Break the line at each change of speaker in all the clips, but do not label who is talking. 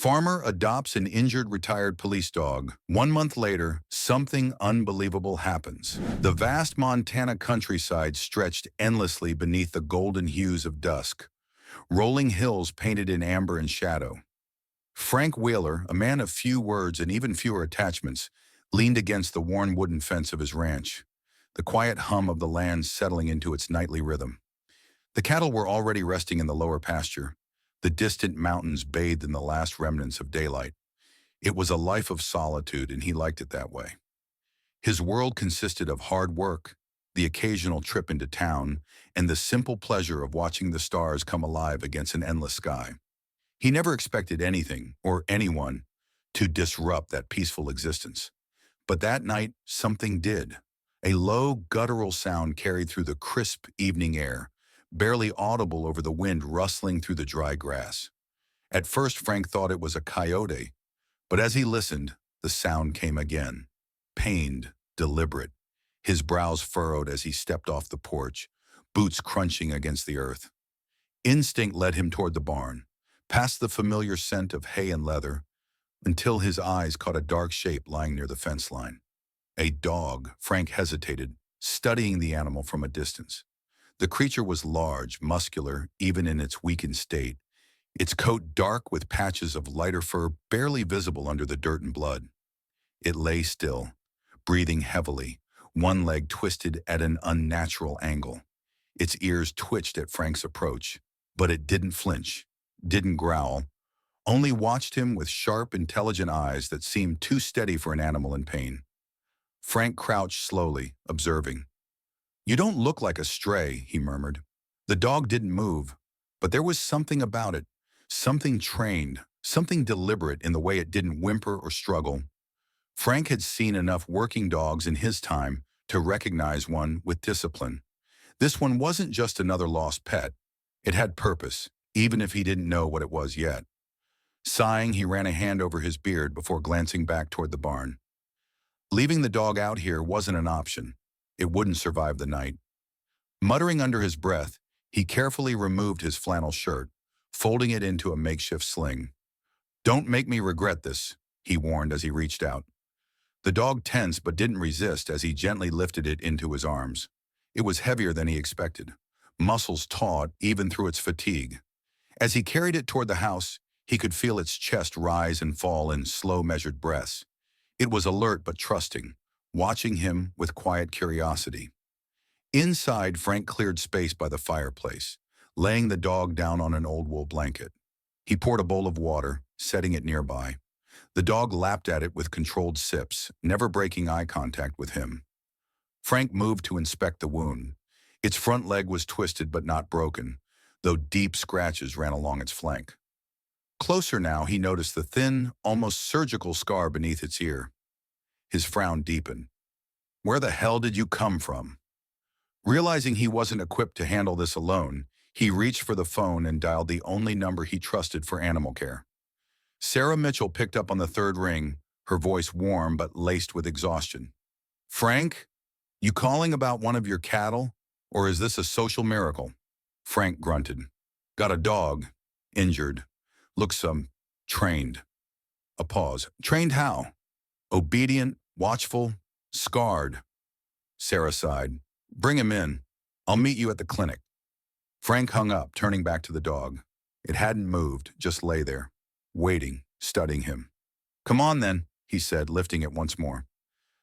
Farmer adopts an injured retired police dog. 1 month later, something unbelievable happens. The vast Montana countryside stretched endlessly beneath the golden hues of dusk, rolling hills painted in amber and shadow. Frank Wheeler, a man of few words and even fewer attachments, leaned against the worn wooden fence of his ranch, the quiet hum of the land settling into its nightly rhythm. The cattle were already resting in the lower pasture, the distant mountains bathed in the last remnants of daylight. It was a life of solitude, and he liked it that way. His world consisted of hard work, the occasional trip into town, and the simple pleasure of watching the stars come alive against an endless sky. He never expected anything or anyone to disrupt that peaceful existence. But that night, something did. A low, guttural sound carried through the crisp evening air, barely audible over the wind rustling through the dry grass. At first, Frank thought it was a coyote, but as he listened, the sound came again. Pained, deliberate, his brows furrowed as he stepped off the porch, boots crunching against the earth. Instinct led him toward the barn, past the familiar scent of hay and leather, until his eyes caught a dark shape lying near the fence line. A dog. Frank hesitated, studying the animal from a distance. The creature was large, muscular, even in its weakened state, its coat dark with patches of lighter fur barely visible under the dirt and blood. It lay still, breathing heavily, one leg twisted at an unnatural angle. Its ears twitched at Frank's approach, but it didn't flinch, didn't growl, only watched him with sharp, intelligent eyes that seemed too steady for an animal in pain. Frank crouched slowly, observing. "You don't look like a stray," he murmured. The dog didn't move, but there was something about it, something trained, something deliberate in the way it didn't whimper or struggle. Frank had seen enough working dogs in his time to recognize one with discipline. This one wasn't just another lost pet. It had purpose, even if he didn't know what it was yet. Sighing, he ran a hand over his beard before glancing back toward the barn. Leaving the dog out here wasn't an option. It wouldn't survive the night. Muttering under his breath, he carefully removed his flannel shirt, folding it into a makeshift sling. "Don't make me regret this," he warned as he reached out. The dog tensed but didn't resist as he gently lifted it into his arms. It was heavier than he expected, muscles taut even through its fatigue. As he carried it toward the house, he could feel its chest rise and fall in slow, measured breaths. It was alert but trusting, watching him with quiet curiosity. Inside, Frank cleared space by the fireplace, laying the dog down on an old wool blanket. He poured a bowl of water, setting it nearby. The dog lapped at it with controlled sips, never breaking eye contact with him. Frank moved to inspect the wound. Its front leg was twisted but not broken, though deep scratches ran along its flank. Closer now, he noticed the thin, almost surgical scar beneath its ear. His frown deepened. "Where the hell did you come from?" Realizing he wasn't equipped to handle this alone, he reached for the phone and dialed the only number he trusted for animal care. Sarah Mitchell picked up on the third ring, her voice warm but laced with exhaustion. "Frank, you calling about one of your cattle, or is this a social miracle?" Frank grunted. "Got a dog. Injured. Looks trained." A pause. "Trained how?" "Obedient, watchful, scarred." Sarah sighed. "Bring him in. I'll meet you at the clinic." Frank hung up, turning back to the dog. It hadn't moved, just lay there, waiting, studying him. "Come on then," he said, lifting it once more.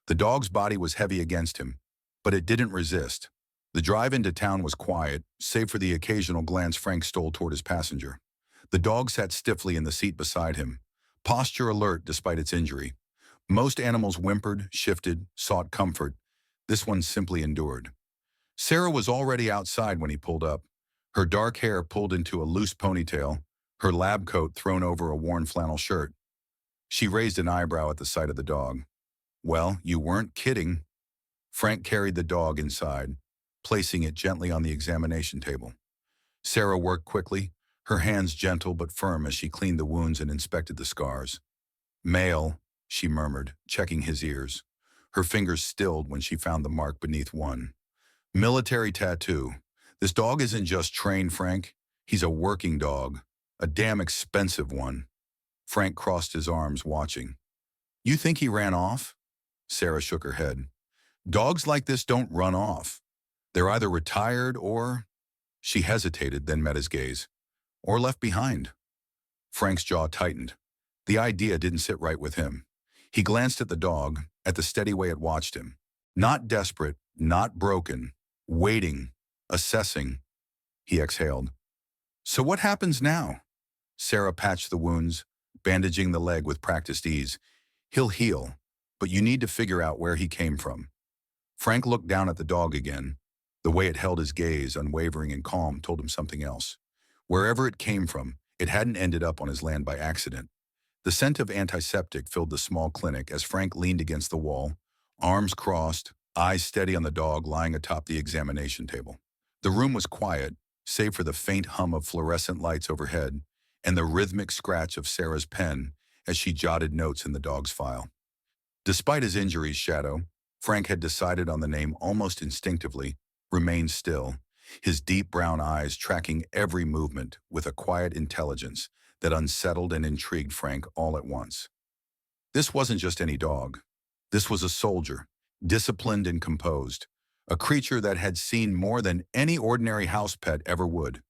The dog's body was heavy against him, but it didn't resist. The drive into town was quiet, save for the occasional glance Frank stole toward his passenger. The dog sat stiffly in the seat beside him, posture alert despite its injury. Most animals whimpered, shifted, sought comfort. This one simply endured. Sarah was already outside when he pulled up, her dark hair pulled into a loose ponytail, her lab coat thrown over a worn flannel shirt. She raised an eyebrow at the sight of the dog. "Well, you weren't kidding." Frank carried the dog inside, placing it gently on the examination table. Sarah worked quickly, her hands gentle but firm as she cleaned the wounds and inspected the scars. "Male," she murmured, checking his ears. Her fingers stilled when she found the mark beneath one. "Military tattoo. This dog isn't just trained, Frank. He's a working dog. A damn expensive one." Frank crossed his arms, watching. You think he ran off? Sarah shook her head. Dogs like this don't run off. They're either retired or... She hesitated, then met his gaze. Or left behind. Frank's jaw tightened. The idea didn't sit right with him. He glanced at the dog, at the steady way it watched him. Not desperate, not broken, waiting, assessing. He exhaled. So what happens now? Sarah patched the wounds, bandaging the leg with practiced ease. He'll heal, but you need to figure out where he came from. Frank looked down at the dog again. The way it held his gaze, unwavering and calm, told him something else. Wherever it came from, it hadn't ended up on his land by accident. The scent of antiseptic filled the small clinic as Frank leaned against the wall, arms crossed, eyes steady on the dog lying atop the examination table. The room was quiet, save for the faint hum of fluorescent lights overhead and the rhythmic scratch of Sarah's pen as she jotted notes in the dog's file. Despite his injuries, Shadow, Frank had decided on the name almost instinctively, remained still, his deep brown eyes tracking every movement with a quiet intelligence that unsettled and intrigued Frank all at once. This wasn't just any dog. This was a soldier, disciplined and composed, a creature that had seen more than any ordinary house pet ever would.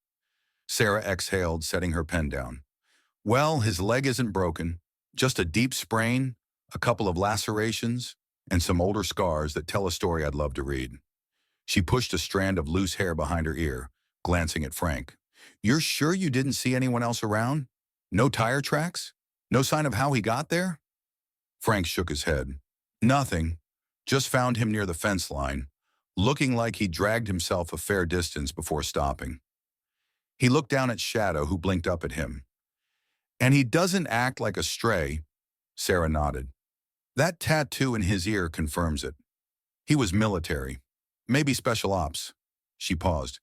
Sarah exhaled, setting her pen down. Well, his leg isn't broken, just a deep sprain, a couple of lacerations, and some older scars that tell a story I'd love to read. She pushed a strand of loose hair behind her ear, glancing at Frank. You're sure you didn't see anyone else around? No tire tracks? No sign of how he got there? Frank shook his head. Nothing. Just found him near the fence line, looking like he dragged himself a fair distance before stopping. He looked down at Shadow, who blinked up at him. And he doesn't act like a stray. Sarah nodded. That tattoo in his ear confirms it. He was military. Maybe special ops. She paused.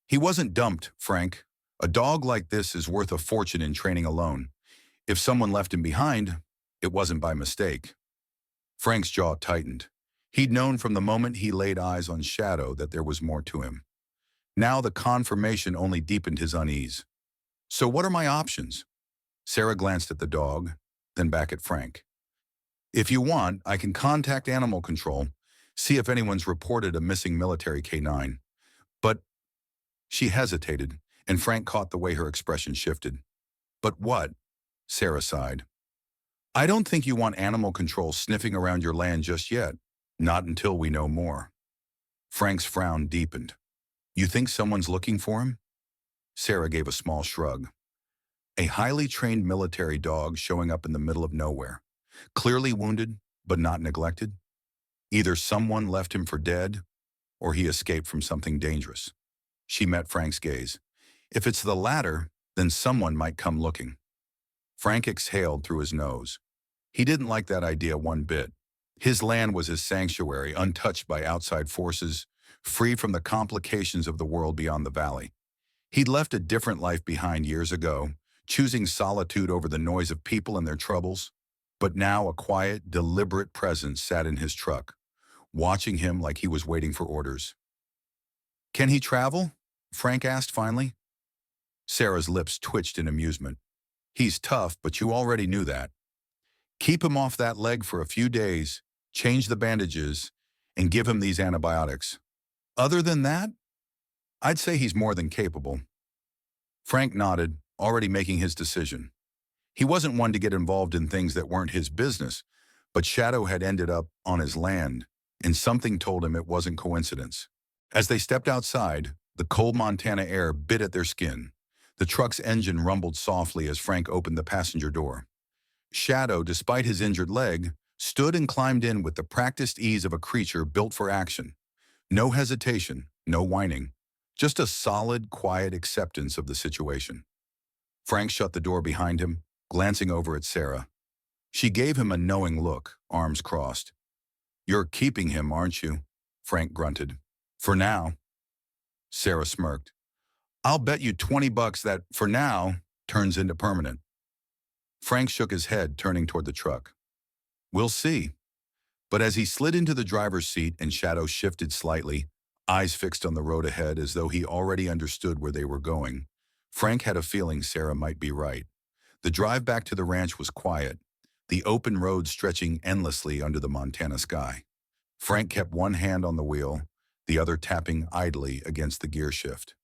He wasn't dumped, Frank. A dog like this is worth a fortune in training alone. If someone left him behind, it wasn't by mistake. Frank's jaw tightened. He'd known from the moment he laid eyes on Shadow that there was more to him. Now the confirmation only deepened his unease. So what are my options? Sarah glanced at the dog, then back at Frank. If you want, I can contact Animal Control, see if anyone's reported a missing military K9. But she hesitated, and Frank caught the way her expression shifted. But what? Sarah sighed. I don't think you want Animal Control sniffing around your land just yet. Not until we know more. Frank's frown deepened. You think someone's looking for him? Sarah gave a small shrug. A highly trained military dog showing up in the middle of nowhere. Clearly wounded, but not neglected. Either someone left him for dead, or he escaped from something dangerous. She met Frank's gaze. If it's the latter, then someone might come looking. Frank exhaled through his nose. He didn't like that idea one bit. His land was his sanctuary, untouched by outside forces, free from the complications of the world beyond the valley. He'd left a different life behind years ago, choosing solitude over the noise of people and their troubles. But now a quiet, deliberate presence sat in his truck, watching him like he was waiting for orders. Can he travel? Frank asked finally. Sarah's lips twitched in amusement. He's tough, but you already knew that. Keep him off that leg for a few days, change the bandages, and give him these antibiotics. Other than that, I'd say he's more than capable. Frank nodded, already making his decision. He wasn't one to get involved in things that weren't his business, but Shadow had ended up on his land, and something told him it wasn't coincidence. As they stepped outside, the cold Montana air bit at their skin. The truck's engine rumbled softly as Frank opened the passenger door. Shadow, despite his injured leg, stood and climbed in with the practiced ease of a creature built for action. No hesitation, no whining, just a solid, quiet acceptance of the situation. Frank shut the door behind him, glancing over at Sarah. She gave him a knowing look, arms crossed. You're keeping him, aren't you? Frank grunted. For now. Sarah smirked. I'll bet you $20 that, for now, turns into permanent. Frank shook his head, turning toward the truck. We'll see. But as he slid into the driver's seat and Shadow shifted slightly, eyes fixed on the road ahead as though he already understood where they were going, Frank had a feeling Sarah might be right. The drive back to the ranch was quiet, the open road stretching endlessly under the Montana sky. Frank kept one hand on the wheel, the other tapping idly against the gear shift.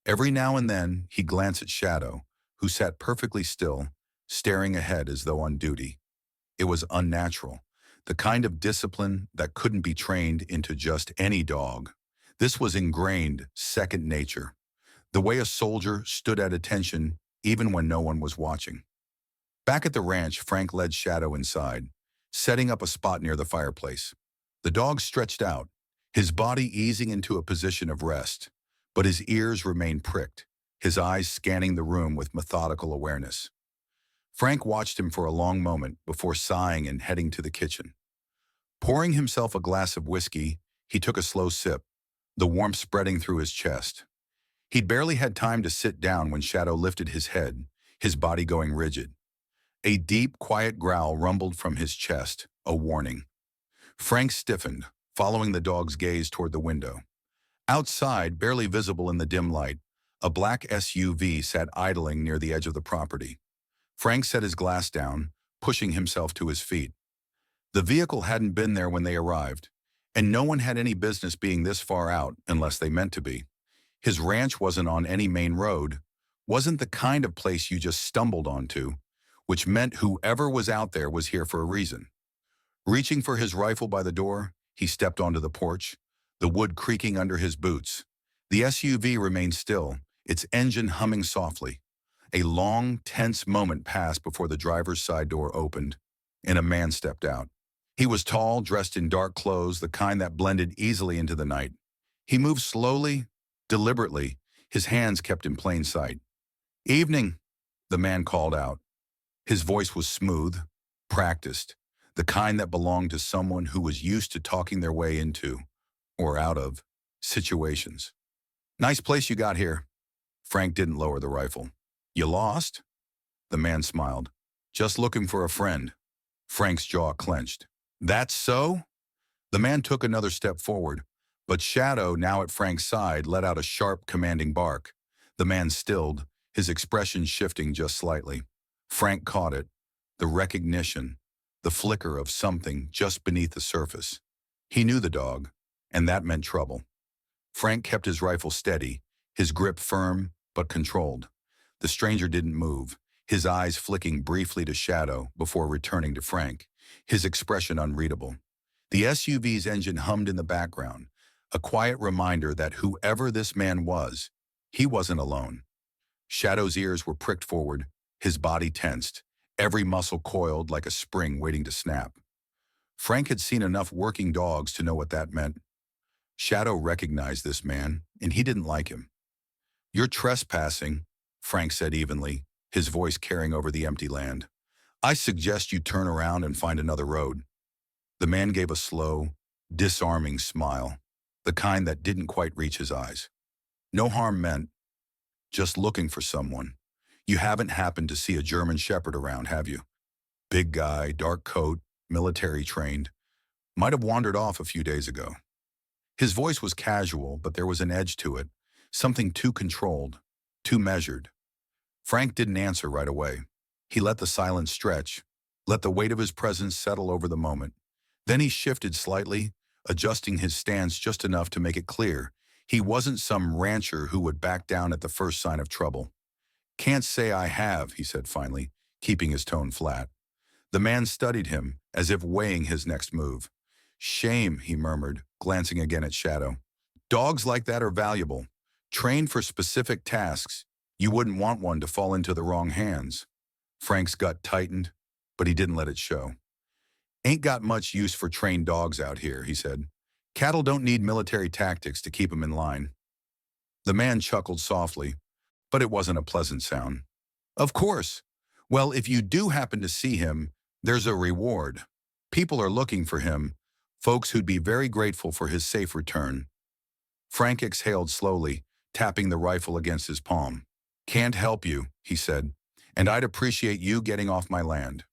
Every now and then, he glanced at Shadow, who sat perfectly still, staring ahead as though on duty. It was unnatural, the kind of discipline that couldn't be trained into just any dog. This was ingrained, second nature. The way a soldier stood at attention even when no one was watching. Back at the ranch, Frank led Shadow inside, setting up a spot near the fireplace. The dog stretched out, his body easing into a position of rest, but his ears remained pricked, his eyes scanning the room with methodical awareness. Frank watched him for a long moment before sighing and heading to the kitchen. Pouring himself a glass of whiskey, he took a slow sip, the warmth spreading through his chest. He'd barely had time to sit down when Shadow lifted his head, his body going rigid. A deep, quiet growl rumbled from his chest, a warning. Frank stiffened, following the dog's gaze toward the window. Outside, barely visible in the dim light, a black SUV sat idling near the edge of the property. Frank set his glass down, pushing himself to his feet. The vehicle hadn't been there when they arrived, and no one had any business being this far out unless they meant to be. His ranch wasn't on any main road, wasn't the kind of place you just stumbled onto, which meant whoever was out there was here for a reason. Reaching for his rifle by the door, he stepped onto the porch, the wood creaking under his boots. The SUV remained still, its engine humming softly. A long, tense moment passed before the driver's side door opened, and a man stepped out. He was tall, dressed in dark clothes, the kind that blended easily into the night. He moved slowly, deliberately, his hands kept in plain sight. "Evening," the man called out. His voice was smooth, practiced, the kind that belonged to someone who was used to talking their way into, or out of, situations. "Nice place you got here." Frank didn't lower the rifle. "You lost?" The man smiled. "Just looking for a friend." Frank's jaw clenched. "That's so?" The man took another step forward, but Shadow, now at Frank's side, let out a sharp, commanding bark. The man stilled, his expression shifting just slightly. Frank caught it, the recognition, the flicker of something just beneath the surface. He knew the dog, and that meant trouble. Frank kept his rifle steady, his grip firm but controlled. The stranger didn't move, his eyes flicking briefly to Shadow before returning to Frank, his expression unreadable. The SUV's engine hummed in the background, a quiet reminder that whoever this man was, he wasn't alone. Shadow's ears were pricked forward, his body tensed, every muscle coiled like a spring waiting to snap. Frank had seen enough working dogs to know what that meant. Shadow recognized this man, and he didn't like him. "You're trespassing," Frank said evenly, his voice carrying over the empty land. "I suggest you turn around and find another road." The man gave a slow, disarming smile, the kind that didn't quite reach his eyes. "No harm meant. Just looking for someone. You haven't happened to see a German Shepherd around, have you? Big guy, dark coat, military trained. Might have wandered off a few days ago." His voice was casual, but there was an edge to it, something too controlled, too measured. Frank didn't answer right away. He let the silence stretch, let the weight of his presence settle over the moment. Then he shifted slightly, adjusting his stance just enough to make it clear he wasn't some rancher who would back down at the first sign of trouble. "Can't say I have," he said finally, keeping his tone flat. The man studied him, as if weighing his next move. "Shame," he murmured, glancing again at Shadow. "Dogs like that are valuable, trained for specific tasks. You wouldn't want one to fall into the wrong hands." Frank's gut tightened, but he didn't let it show. "Ain't got much use for trained dogs out here," he said. "Cattle don't need military tactics to keep them in line." The man chuckled softly, but it wasn't a pleasant sound. "Of course. Well, if you do happen to see him, there's a reward. People are looking for him, folks who'd be very grateful for his safe return." Frank exhaled slowly, tapping the rifle against his palm. "Can't help you," he said, "and I'd appreciate you getting off my land."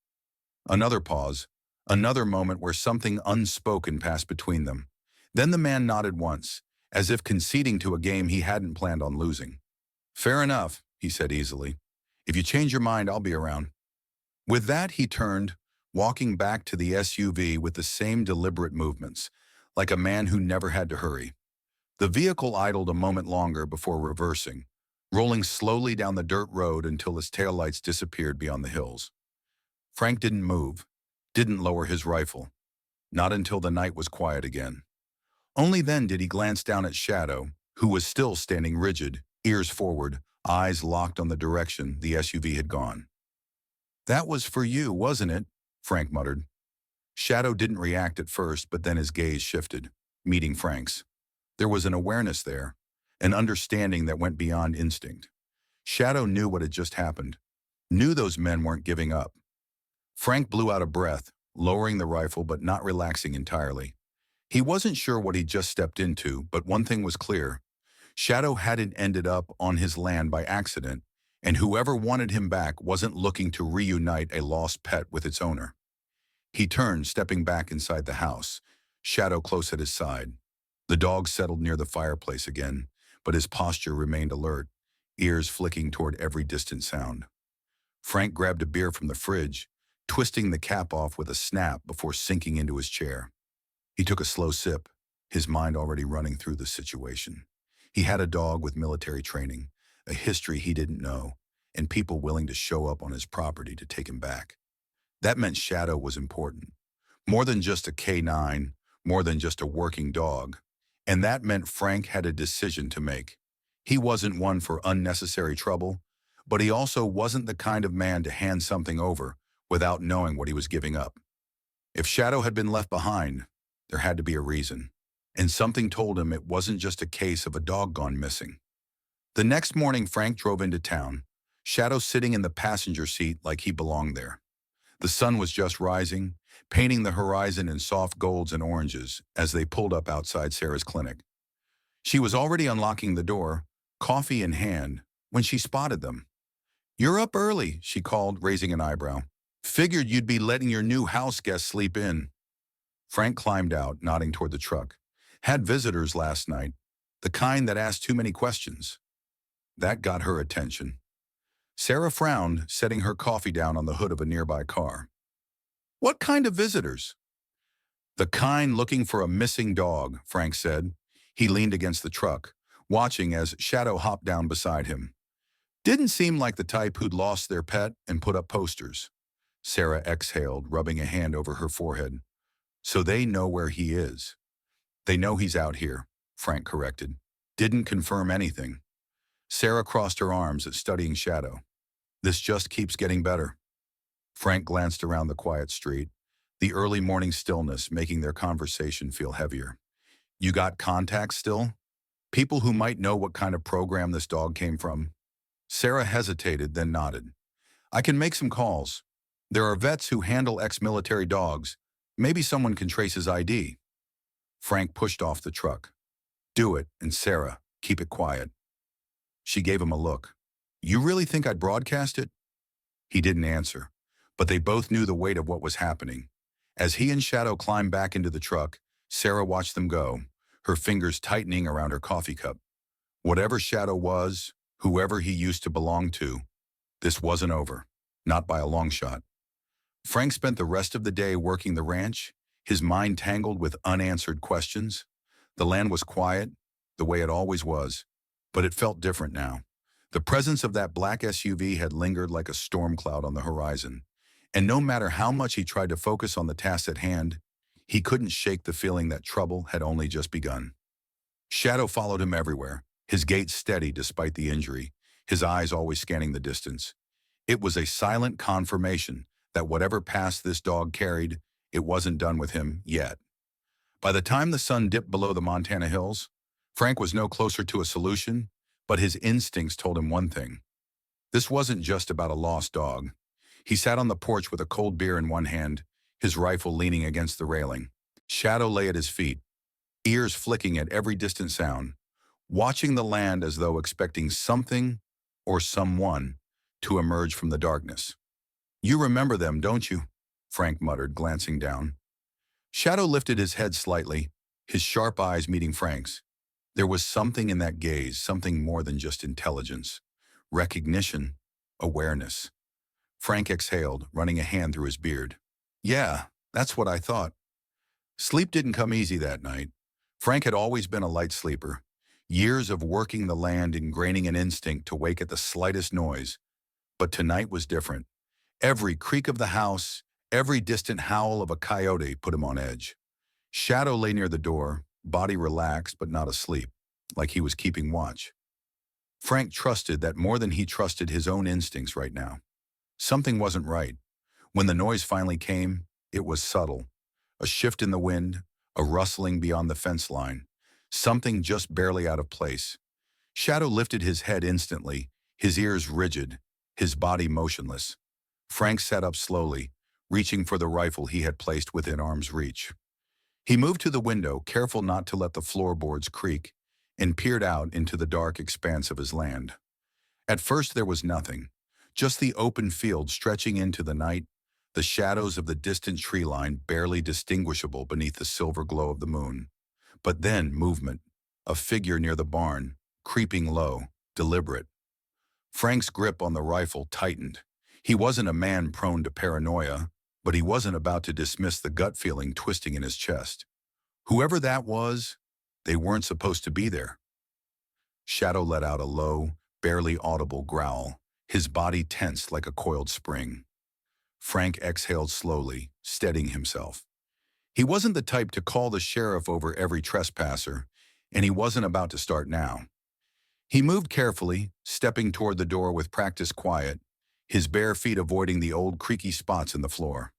Another pause, another moment where something unspoken passed between them. Then the man nodded once, as if conceding to a game he hadn't planned on losing. "Fair enough," he said easily. If you change your mind, I'll be around. With that, he turned, walking back to the SUV with the same deliberate movements, like a man who never had to hurry. The vehicle idled a moment longer before reversing, rolling slowly down the dirt road until its taillights disappeared beyond the hills. Frank didn't move, didn't lower his rifle, not until the night was quiet again. Only then did he glance down at Shadow, who was still standing rigid, ears forward, eyes locked on the direction the SUV had gone. "That was for you, wasn't it?" Frank muttered. Shadow didn't react at first, but then his gaze shifted, meeting Frank's. There was an awareness there, an understanding that went beyond instinct. Shadow knew what had just happened, knew those men weren't giving up. Frank blew out a breath, lowering the rifle but not relaxing entirely. He wasn't sure what he'd just stepped into, but one thing was clear. Shadow hadn't ended up on his land by accident, and whoever wanted him back wasn't looking to reunite a lost pet with its owner. He turned, stepping back inside the house, Shadow close at his side. The dog settled near the fireplace again, but his posture remained alert, ears flicking toward every distant sound. Frank grabbed a beer from the fridge, twisting the cap off with a snap before sinking into his chair. He took a slow sip, his mind already running through the situation. He had a dog with military training, a history he didn't know, and people willing to show up on his property to take him back. That meant Shadow was important. More than just a K9, more than just a working dog. And that meant Frank had a decision to make. He wasn't one for unnecessary trouble, but he also wasn't the kind of man to hand something over without knowing what he was giving up. If Shadow had been left behind, there had to be a reason. And something told him it wasn't just a case of a dog gone missing. The next morning, Frank drove into town, Shadow sitting in the passenger seat like he belonged there. The sun was just rising, painting the horizon in soft golds and oranges as they pulled up outside Sarah's clinic. She was already unlocking the door, coffee in hand, when she spotted them. "You're up early," she called, raising an eyebrow. "Figured you'd be letting your new house guest sleep in." Frank climbed out, nodding toward the truck. "Had visitors last night, the kind that asked too many questions." That got her attention. Sarah frowned, setting her coffee down on the hood of a nearby car. "What kind of visitors?" "The kind looking for a missing dog," Frank said. He leaned against the truck, watching as Shadow hopped down beside him. "Didn't seem like the type who'd lost their pet and put up posters." Sarah exhaled, rubbing a hand over her forehead. "So they know where he is." "They know he's out here," Frank corrected. "Didn't confirm anything." Sarah crossed her arms, studying Shadow. "This just keeps getting better." Frank glanced around the quiet street, the early morning stillness making their conversation feel heavier. "You got contacts still? People who might know what kind of program this dog came from?" Sarah hesitated, then nodded. "I can make some calls. There are vets who handle ex-military dogs. Maybe someone can trace his ID." Frank pushed off the truck. "Do it, and Sarah, keep it quiet." She gave him a look. "You really think I'd broadcast it?" He didn't answer, but they both knew the weight of what was happening. As he and Shadow climbed back into the truck, Sarah watched them go, her fingers tightening around her coffee cup. Whatever Shadow was, whoever he used to belong to, this wasn't over, not by a long shot. Frank spent the rest of the day working the ranch, his mind tangled with unanswered questions. The land was quiet, the way it always was, but it felt different now. The presence of that black SUV had lingered like a storm cloud on the horizon, and no matter how much he tried to focus on the task at hand, he couldn't shake the feeling that trouble had only just begun. Shadow followed him everywhere, his gait steady despite the injury, his eyes always scanning the distance. It was a silent confirmation that whatever past this dog carried, it wasn't done with him yet. By the time the sun dipped below the Montana hills, Frank was no closer to a solution, but his instincts told him one thing. This wasn't just about a lost dog. He sat on the porch with a cold beer in one hand, his rifle leaning against the railing. Shadow lay at his feet, ears flicking at every distant sound, watching the land as though expecting something or someone to emerge from the darkness. "You remember them, don't you?" Frank muttered, glancing down. Shadow lifted his head slightly, his sharp eyes meeting Frank's. There was something in that gaze, something more than just intelligence. Recognition, awareness. Frank exhaled, running a hand through his beard. Yeah, that's what I thought. Sleep didn't come easy that night. Frank had always been a light sleeper. Years of working the land ingraining an instinct to wake at the slightest noise. But tonight was different. Every creak of the house, every distant howl of a coyote put him on edge. Shadow lay near the door, body relaxed but not asleep, like he was keeping watch. Frank trusted that more than he trusted his own instincts right now. Something wasn't right. When the noise finally came, it was subtle. A shift in the wind, a rustling beyond the fence line, something just barely out of place. Shadow lifted his head instantly, his ears rigid, his body motionless. Frank sat up slowly, reaching for the rifle he had placed within arm's reach. He moved to the window, careful not to let the floorboards creak, and peered out into the dark expanse of his land. At first there was nothing, just the open field stretching into the night, the shadows of the distant tree line barely distinguishable beneath the silver glow of the moon. But then movement, a figure near the barn, creeping low, deliberate. Frank's grip on the rifle tightened. He wasn't a man prone to paranoia, but he wasn't about to dismiss the gut feeling twisting in his chest. Whoever that was, they weren't supposed to be there. Shadow let out a low, barely audible growl, his body tensed like a coiled spring. Frank exhaled slowly, steadying himself. He wasn't the type to call the sheriff over every trespasser, and he wasn't about to start now. He moved carefully, stepping toward the door with practiced quiet, his bare feet avoiding the old creaky spots in the floor.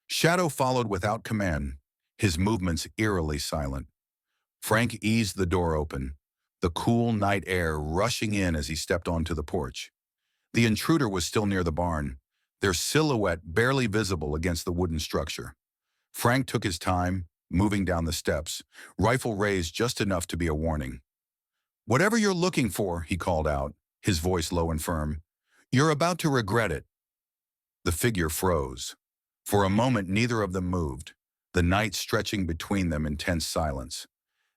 Shadow followed without command, his movements eerily silent. Frank eased the door open, the cool night air rushing in as he stepped onto the porch. The intruder was still near the barn, their silhouette barely visible against the wooden structure. Frank took his time, moving down the steps, rifle raised just enough to be a warning. "Whatever you're looking for," he called out, his voice low and firm, "you're about to regret it." The figure froze. For a moment neither of them moved, the night stretching between them in tense silence.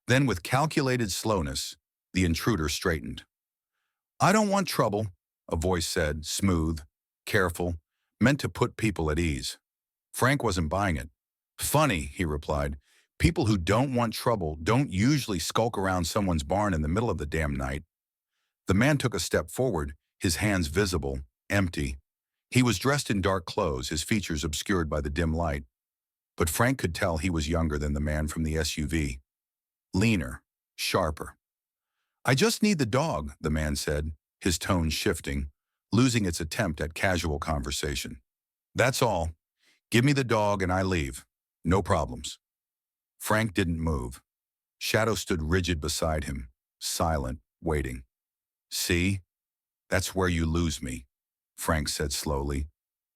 Then with calculated slowness, the intruder straightened. "I don't want trouble," a voice said, smooth, careful, meant to put people at ease. Frank wasn't buying it. "Funny," he replied. "People who don't want trouble don't usually skulk around someone's barn in the middle of the damn night." The man took a step forward, his hands visible, empty. He was dressed in dark clothes, his features obscured by the dim light. But Frank could tell he was younger than the man from the SUV. Leaner, sharper. "I just need the dog," the man said, his tone shifting, losing its attempt at casual conversation. "That's all. Give me the dog and I leave. No problems." Frank didn't move. Shadow stood rigid beside him, silent, waiting. "See? That's where you lose me," Frank said slowly.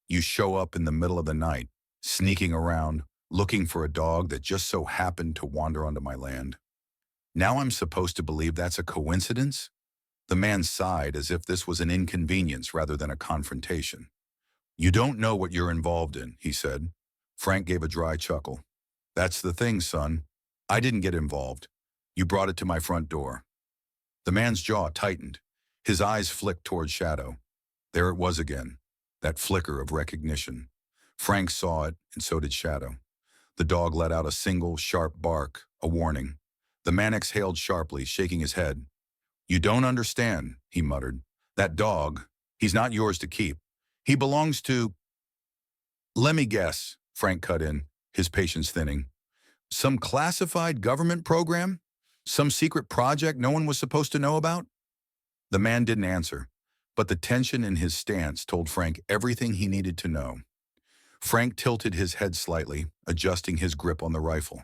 "You show up in the middle of the night, sneaking around, looking for a dog that just so happened to wander onto my land. Now I'm supposed to believe that's a coincidence?" The man sighed as if this was an inconvenience rather than a confrontation. "You don't know what you're involved in," he said. Frank gave a dry chuckle. "That's the thing, son. I didn't get involved. You brought it to my front door." The man's jaw tightened. His eyes flicked toward Shadow. There it was again, that flicker of recognition. Frank saw it, and so did Shadow. The dog let out a single, sharp bark, a warning. The man exhaled sharply, shaking his head. "You don't understand," he muttered. "That dog, he's not yours to keep. He belongs to—" "Let me guess," Frank cut in, his patience thinning. "Some classified government program? Some secret project no one was supposed to know about?" The man didn't answer, but the tension in his stance told Frank everything he needed to know. Frank tilted his head slightly, adjusting his grip on the rifle.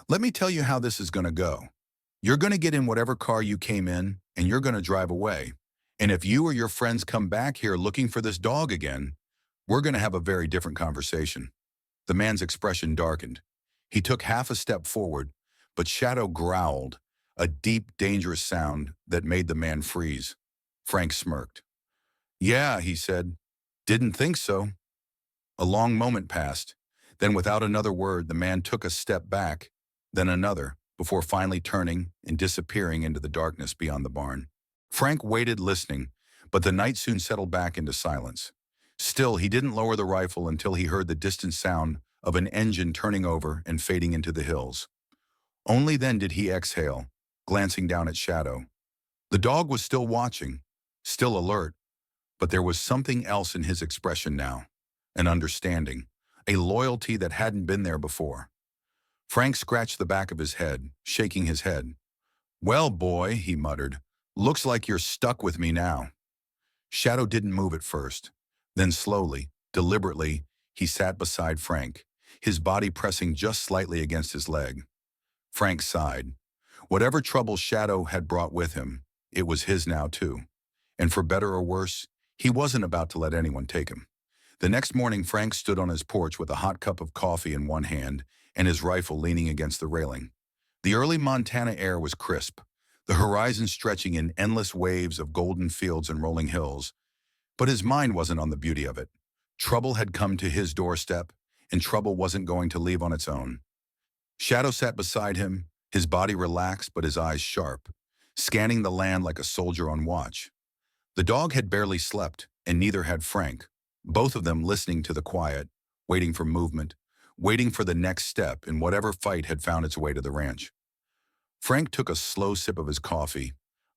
"Let me tell you how this is going to go. You're going to get in whatever car you came in, and you're going to drive away. And if you or your friends come back here looking for this dog again, we're going to have a very different conversation." The man's expression darkened. He took half a step forward, but Shadow growled, a deep, dangerous sound that made the man freeze. Frank smirked. "Yeah," he said. "Didn't think so." A long moment passed. Then without another word, the man took a step back, then another, before finally turning and disappearing into the darkness beyond the barn. Frank waited listening, But the night soon settled back into silence. Still, he didn't lower the rifle until he heard the distant sound of an engine turning over and fading into the hills. Only then did he exhale, glancing down at Shadow. The dog was still watching, still alert, but there was something else in his expression now, an understanding, a loyalty that hadn't been there before. Frank scratched the back of his head, shaking his head. "Well, boy," he muttered, "looks like you're stuck with me now." Shadow didn't move at first. Then slowly, deliberately, he sat beside Frank, his body pressing just slightly against his leg. Frank sighed. Whatever trouble Shadow had brought with him, it was his now too. And for better or worse, he wasn't about to let anyone take him. The next morning, Frank stood on his porch with a hot cup of coffee in one hand and his rifle leaning against the railing. The early Montana air was crisp, the horizon stretching in endless waves of golden fields and rolling hills. But his mind wasn't on the beauty of it. Trouble had come to his doorstep, and trouble wasn't going to leave on its own. Shadow sat beside him, his body relaxed but his eyes sharp, scanning the land like a soldier on watch. The dog had barely slept, and neither had Frank, both of them listening to the quiet, waiting for movement, waiting for the next step in whatever fight had found its way to the ranch. Frank took a slow sip of his coffee,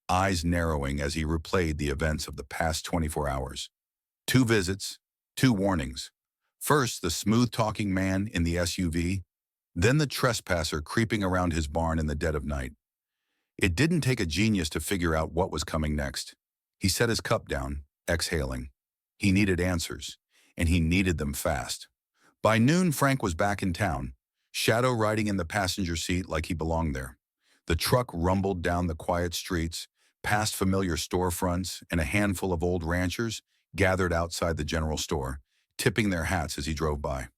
eyes narrowing as he replayed the events of the past 24 hours. 2 visits, 2 warnings. First, the smooth-talking man in the SUV, then the trespasser creeping around his barn in the dead of night. It didn't take a genius to figure out what was coming next. He set his cup down, exhaling. He needed answers, and he needed them fast. By noon, Frank was back in town, Shadow riding in the passenger seat like he belonged there. The truck rumbled down the quiet streets, past familiar storefronts, and a handful of old ranchers gathered outside the general store, tipping their hats as he drove by.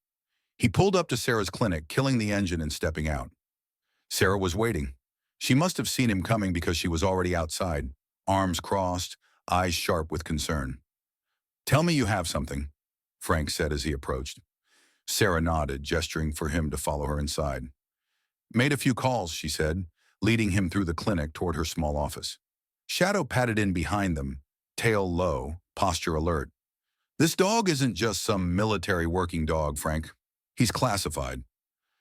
He pulled up to Sarah's clinic, killing the engine and stepping out. Sarah was waiting. She must have seen him coming because she was already outside, arms crossed, eyes sharp with concern. "Tell me you have something," Frank said as he approached. Sarah nodded, gesturing for him to follow her inside. "Made a few calls," she said, leading him through the clinic toward her small office. Shadow padded in behind them, tail low, posture alert. "This dog isn't just some military working dog, Frank. He's classified."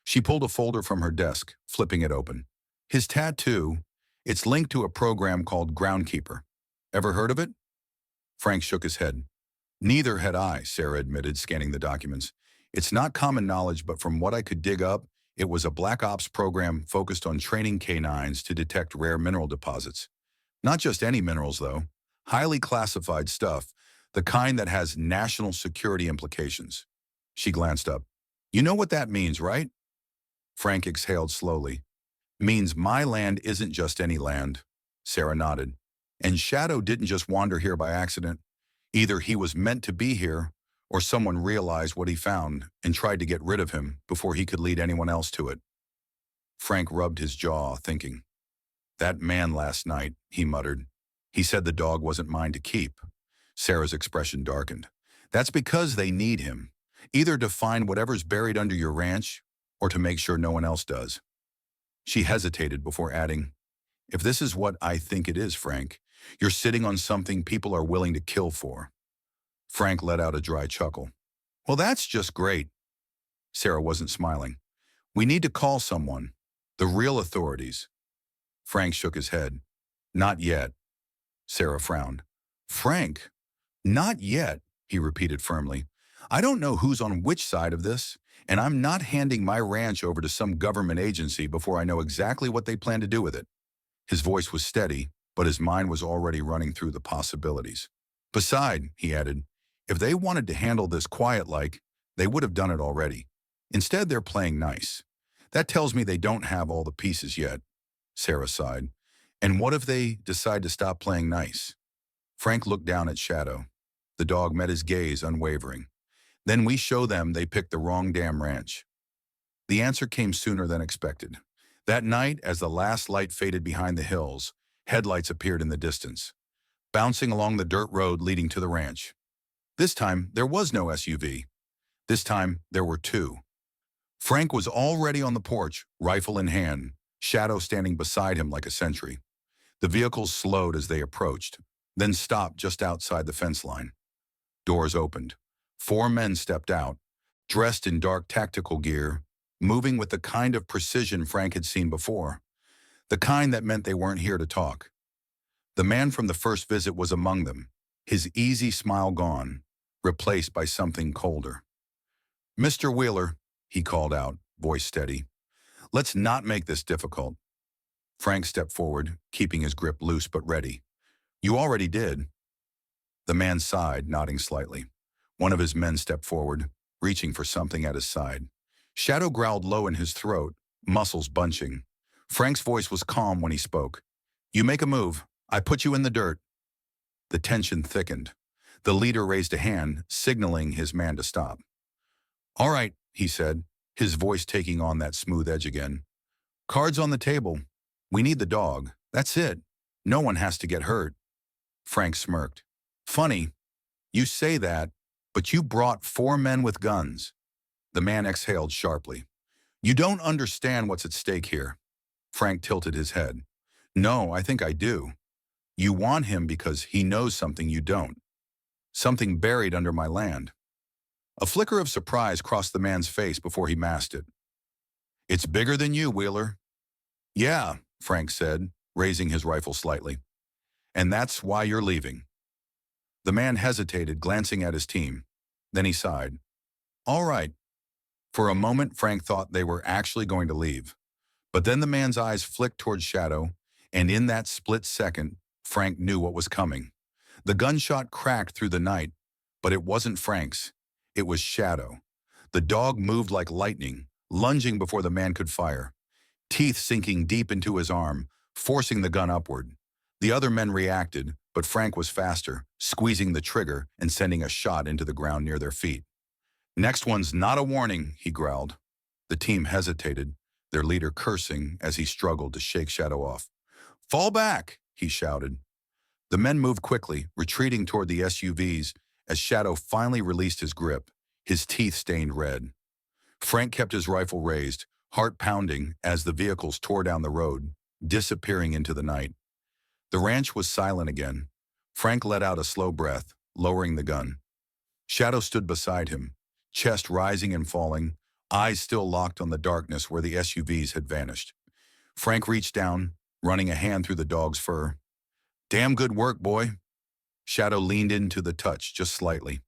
She pulled a folder from her desk, flipping it open. "His tattoo, it's linked to a program called Groundkeeper. Ever heard of it?" Frank shook his head. "Neither had I," Sarah admitted, scanning the documents. "It's not common knowledge, but from what I could dig up, it was a black ops program focused on training canines to detect rare mineral deposits. Not just any minerals, though. Highly classified stuff, the kind that has national security implications." She glanced up. "You know what that means, right?" Frank exhaled slowly. "Means my land isn't just any land." Sarah nodded. "And Shadow didn't just wander here by accident. Either he was meant to be here, or someone realized what he found and tried to get rid of him before he could lead anyone else to it." Frank rubbed his jaw, thinking. "That man last night," he muttered. "He said the dog wasn't mine to keep." Sarah's expression darkened. "That's because they need him, either to find whatever's buried under your ranch or to make sure no one else does." She hesitated before adding, "If this is what I think it is, Frank, you're sitting on something people are willing to kill for." Frank let out a dry chuckle. "Well, that's just great." Sarah wasn't smiling. "We need to call someone, the real authorities." Frank shook his head. "Not yet." Sarah frowned. "Frank, not yet," he repeated firmly. "I don't know who's on which side of this, and I'm not handing my ranch over to some government agency before I know exactly what they plan to do with it." His voice was steady, but his mind was already running through the possibilities. "Beside," he added, "if they wanted to handle this quiet-like, they would have done it already. Instead, they're playing nice. That tells me they don't have all the pieces yet." Sarah sighed. "And what if they decide to stop playing nice?" Frank looked down at Shadow. The dog met his gaze, unwavering. "Then we show them they picked the wrong damn ranch." The answer came sooner than expected. That night, as the last light faded behind the hills, headlights appeared in the distance, bouncing along the dirt road leading to the ranch. This time, there was no SUV. This time, there were 2. Frank was already on the porch, rifle in hand, Shadow standing beside him like a sentry. The vehicles slowed as they approached, then stopped just outside the fence line. Doors opened. 4 men stepped out, dressed in dark tactical gear, moving with the kind of precision Frank had seen before, the kind that meant they weren't here to talk. The man from the first visit was among them, his easy smile gone, replaced by something colder. "Mr. Wheeler," he called out, voice steady, "let's not make this difficult." Frank stepped forward, keeping his grip loose but ready. "You already did." The man sighed, nodding slightly. One of his men stepped forward, reaching for something at his side. Shadow growled low in his throat, muscles bunching. Frank's voice was calm when he spoke. "You make a move. I put you in the dirt." The tension thickened. The leader raised a hand, signaling his man to stop. "All right," he said, his voice taking on that smooth edge again. "Cards on the table. We need the dog. That's it. No one has to get hurt." Frank smirked. "Funny. You say that, but you brought 4 men with guns." The man exhaled sharply. "You don't understand what's at stake here." Frank tilted his head. "No, I think I do. You want him because he knows something you don't. Something buried under my land." A flicker of surprise crossed the man's face before he masked it. "It's bigger than you, Wheeler." "Yeah," Frank said, raising his rifle slightly. "And that's why you're leaving." The man hesitated, glancing at his team. Then he sighed. "All right." For a moment, Frank thought they were actually going to leave. But then the man's eyes flicked toward Shadow, and in that split second, Frank knew what was coming. The gunshot cracked through the night, but it wasn't Frank's. It was Shadow. The dog moved like lightning, lunging before the man could fire, teeth sinking deep into his arm, forcing the gun upward. The other men reacted, but Frank was faster, squeezing the trigger and sending a shot into the ground near their feet. "Next one's not a warning," he growled. The team hesitated, their leader cursing as he struggled to shake Shadow off. "Fall back," he shouted. The men moved quickly, retreating toward the SUVs as Shadow finally released his grip, his teeth stained red. Frank kept his rifle raised, heart pounding as the vehicles tore down the road, disappearing into the night. The ranch was silent again. Frank let out a slow breath, lowering the gun. Shadow stood beside him, chest rising and falling, eyes still locked on the darkness where the SUVs had vanished. Frank reached down, running a hand through the dog's fur. "Damn good work, boy." Shadow leaned into the touch just slightly.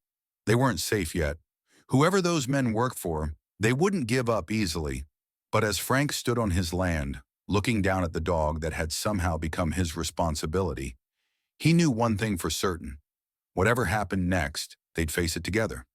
They weren't safe yet. Whoever those men worked for, they wouldn't give up easily. But as Frank stood on his land, looking down at the dog that had somehow become his responsibility, he knew one thing for certain. Whatever happened next, they'd face it together.